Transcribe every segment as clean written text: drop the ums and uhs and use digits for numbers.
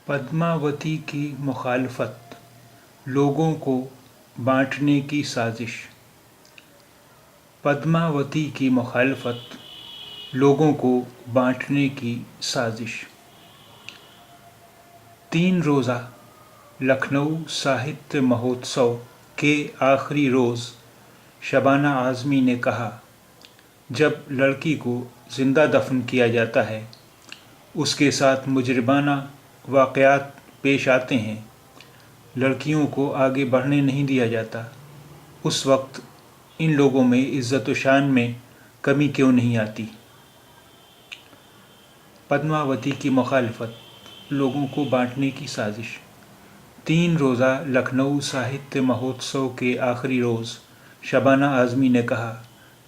پدماوتی کی مخالفت، لوگوں کو بانٹنے کی سازش۔ پدماوتی کی مخالفت، لوگوں کو بانٹنے کی سازش۔ 3 روزہ لکھنؤ ساہتیہ مہوتسو کے آخری روز شبانہ اعظمی نے کہا، جب لڑکی کو زندہ دفن کیا جاتا ہے، اس کے ساتھ مجرمانہ واقعات پیش آتے ہیں، لڑکیوں کو آگے بڑھنے نہیں دیا جاتا، اس وقت ان لوگوں میں عزت و شان میں کمی کیوں نہیں آتی؟ پدماوتی کی مخالفت، لوگوں کو بانٹنے کی سازش۔ 3 روزہ لکھنؤ ساہتیہ مہوتسو کے آخری روز شبانہ اعظمی نے کہا،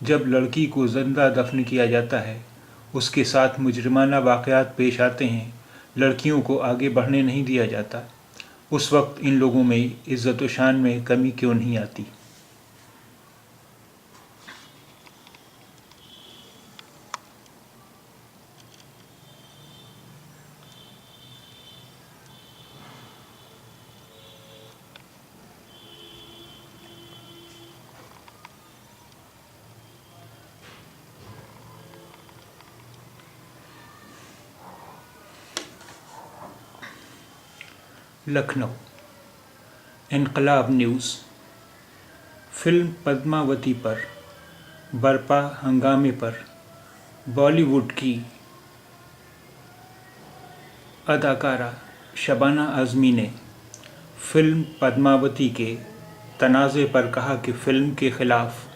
جب لڑکی کو زندہ دفن کیا جاتا ہے، اس کے ساتھ مجرمانہ واقعات پیش آتے ہیں، لڑکیوں کو آگے بڑھنے نہیں دیا جاتا، اس وقت ان لوگوں میں عزت و شان میں کمی کیوں نہیں آتی؟ لکھنؤ، انقلاب نیوز۔ فلم پدماوتی پر برپا ہنگامے پر بالی ووڈ کی اداکارہ شبانہ اعظمی نے فلم پدماوتی کے تنازع پر کہا کہ فلم کے خلاف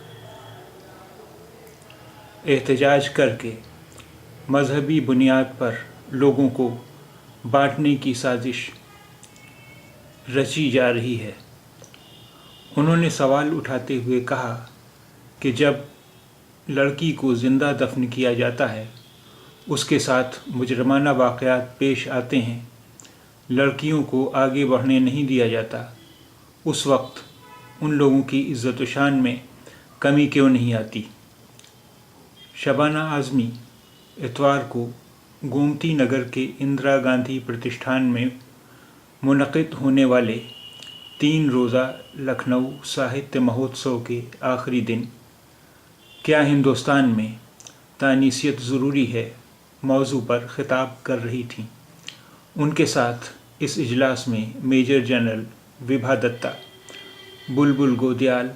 احتجاج کر کے مذہبی بنیاد پر لوگوں کو بانٹنے کی سازش رچی جا رہی ہے۔ انہوں نے سوال اٹھاتے ہوئے کہا کہ جب لڑکی کو زندہ دفن کیا جاتا ہے، اس کے ساتھ مجرمانہ واقعات پیش آتے ہیں، لڑکیوں کو آگے بڑھنے نہیں دیا جاتا، اس وقت ان لوگوں کی عزت و شان میں کمی کیوں نہیں آتی؟ شبانہ اعظمی اتوار کو گومتی نگر کے اندرا گاندھی پرتشٹھان میں منعقد ہونے والے 3 روزہ لکھنؤ ساہتیہ مہوتسو کے آخری دن کیا ہندوستان میں تانیثیت ضروری ہے موضوع پر خطاب کر رہی تھیں۔ ان کے ساتھ اس اجلاس میں میجر جنرل وبھا دتہ، بلبل گودیال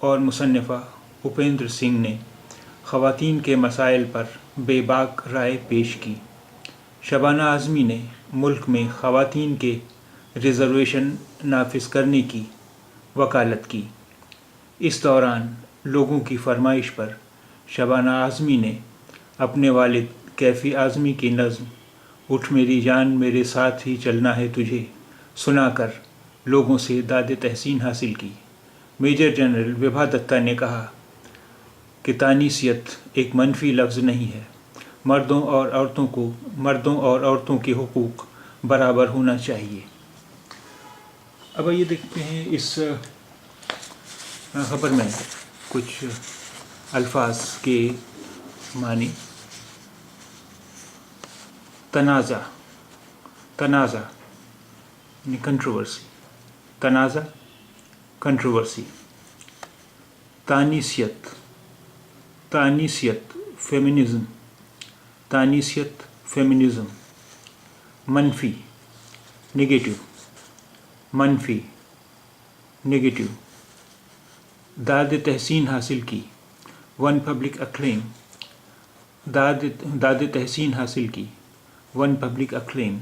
اور مصنفہ اپیندر سنگھ نے خواتین کے مسائل پر بے باک رائے پیش کی۔ شبانہ اعظمی نے ملک میں خواتین کے ریزرویشن نافذ کرنے کی وکالت کی۔ اس دوران لوگوں کی فرمائش پر شبانہ اعظمی نے اپنے والد کیفی اعظمی کی نظم "اٹھ میری جان میرے ساتھ ہی چلنا ہے تجھے" سنا کر لوگوں سے داد تحسین حاصل کی۔ میجر جنرل وبھا دتہ نے کہا کہ تانیثیت ایک منفی لفظ نہیں ہے، مردوں اور عورتوں کے حقوق برابر ہونا چاہیے۔ اب یہ دیکھتے ہیں اس خبر میں کچھ الفاظ کے معنی۔ تنازع یعنی کنٹروورسی، تنازع کنٹروورسی۔ تانیثیت فیمنزم۔ منفی نگیٹو۔ داد تحسین حاصل کی، ون پبلک اکلیم۔ داد تحسین حاصل کی، ون پبلک اکلیم۔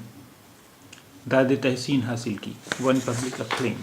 داد تحسین حاصل کی، ون پبلک اکلیم۔